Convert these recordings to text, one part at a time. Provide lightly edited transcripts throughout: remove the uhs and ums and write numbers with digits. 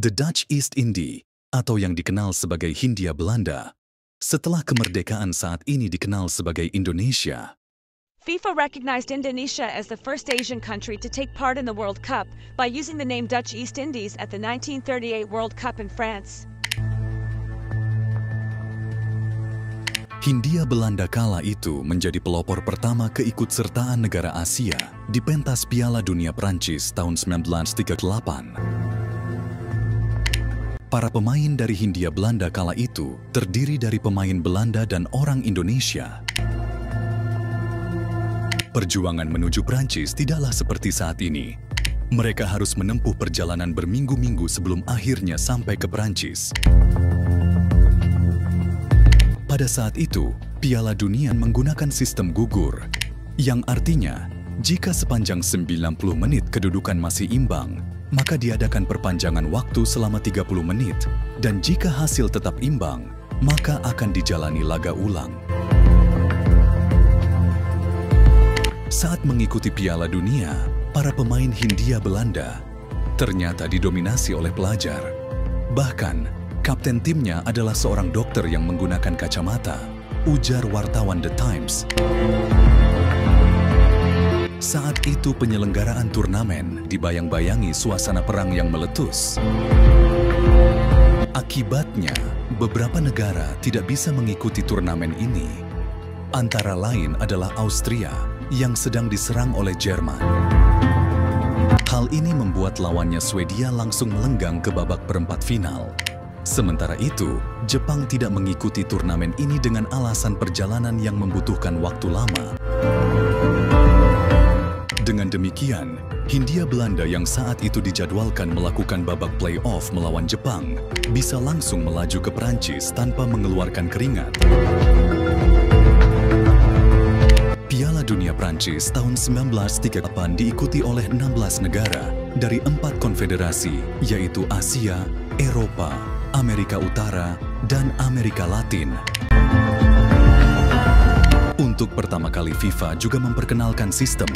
The Dutch East Indie, atau yang dikenal sebagai Hindia Belanda, setelah kemerdekaan saat ini dikenal sebagai Indonesia. FIFA recognized Indonesia as the first Asian country to take part in the World Cup by using the name Dutch East Indies at the 1938 World Cup in France. Hindia Belanda kala itu menjadi pelopor pertama keikutsertaan negara Asia di pentas Piala Dunia Prancis tahun 1938. Para pemain dari Hindia Belanda kala itu terdiri dari pemain Belanda dan orang Indonesia. Perjuangan menuju Prancis tidaklah seperti saat ini. Mereka harus menempuh perjalanan berminggu-minggu sebelum akhirnya sampai ke Prancis. Pada saat itu, Piala Dunia menggunakan sistem gugur, yang artinya jika sepanjang 90 menit kedudukan masih imbang, maka diadakan perpanjangan waktu selama 30 menit, dan jika hasil tetap imbang, maka akan dijalani laga ulang. Saat mengikuti Piala Dunia, para pemain Hindia Belanda ternyata didominasi oleh pelajar. Bahkan, kapten timnya adalah seorang dokter yang menggunakan kacamata, ujar wartawan The Times. Saat itu penyelenggaraan turnamen dibayang-bayangi suasana perang yang meletus. Akibatnya, beberapa negara tidak bisa mengikuti turnamen ini. Antara lain adalah Austria yang sedang diserang oleh Jerman. Hal ini membuat lawannya Swedia langsung melenggang ke babak perempat final. Sementara itu, Jepang tidak mengikuti turnamen ini dengan alasan perjalanan yang membutuhkan waktu lama. Dengan demikian, Hindia Belanda yang saat itu dijadwalkan melakukan babak play-off melawan Jepang bisa langsung melaju ke Prancis tanpa mengeluarkan keringat. Piala Dunia Prancis tahun 1938 diikuti oleh 16 negara dari 4 konfederasi, yaitu Asia, Eropa, Amerika Utara, dan Amerika Latin. Untuk pertama kali FIFA juga memperkenalkan sistem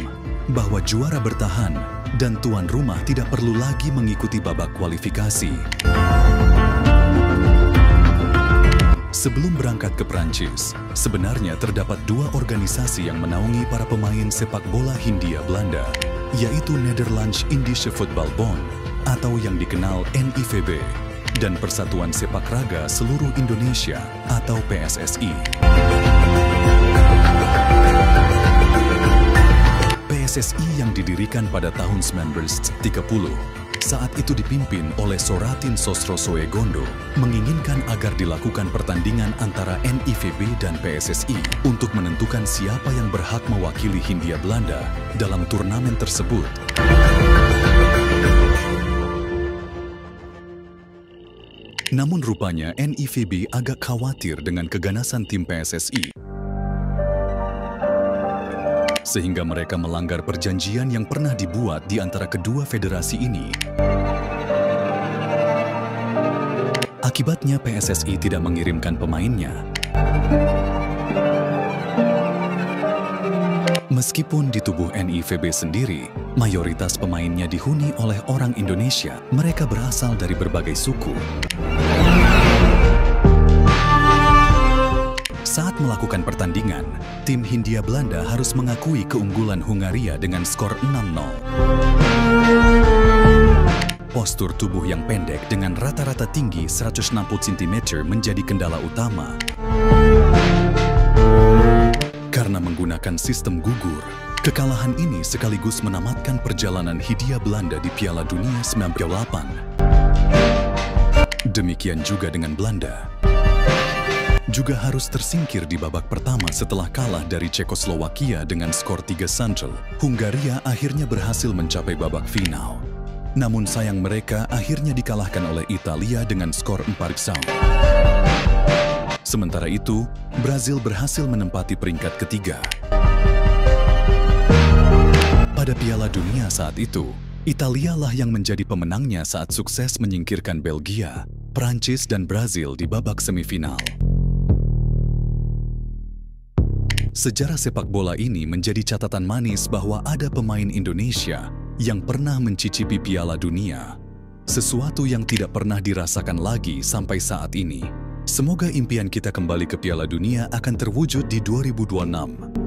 bahwa juara bertahan dan tuan rumah tidak perlu lagi mengikuti babak kualifikasi. Sebelum berangkat ke Prancis, sebenarnya terdapat 2 organisasi yang menaungi para pemain sepak bola Hindia Belanda, yaitu Nederlands Indische Voetbalbond atau yang dikenal NIVB, dan Persatuan Sepak Raga Seluruh Indonesia atau PSSI. PSSI yang didirikan pada tahun 1930, saat itu dipimpin oleh Soratin Sosrosoegondo, menginginkan agar dilakukan pertandingan antara NIVB dan PSSI untuk menentukan siapa yang berhak mewakili Hindia Belanda dalam turnamen tersebut. Namun rupanya NIVB agak khawatir dengan keganasan tim PSSI, sehingga mereka melanggar perjanjian yang pernah dibuat di antara kedua federasi ini. Akibatnya PSSI tidak mengirimkan pemainnya. Meskipun di tubuh NIVB sendiri, mayoritas pemainnya dihuni oleh orang Indonesia, mereka berasal dari berbagai suku. Saat melakukan pertandingan, tim Hindia Belanda harus mengakui keunggulan Hungaria dengan skor 6-0. Postur tubuh yang pendek dengan rata-rata tinggi 160 cm menjadi kendala utama. Karena menggunakan sistem gugur, kekalahan ini sekaligus menamatkan perjalanan Hindia Belanda di Piala Dunia 1998. Demikian juga dengan Belanda. Juga harus tersingkir di babak pertama setelah kalah dari Cekoslowakia dengan skor 3-0. Hungaria akhirnya berhasil mencapai babak final. Namun sayang mereka akhirnya dikalahkan oleh Italia dengan skor 4-0. Sementara itu, Brazil berhasil menempati peringkat ketiga. Pada Piala Dunia saat itu, Italia lah yang menjadi pemenangnya saat sukses menyingkirkan Belgia, Prancis dan Brazil di babak semifinal. Sejarah sepak bola ini menjadi catatan manis bahwa ada pemain Indonesia yang pernah mencicipi Piala Dunia. sesuatu yang tidak pernah dirasakan lagi sampai saat ini. Semoga impian kita kembali ke Piala Dunia akan terwujud di 2026.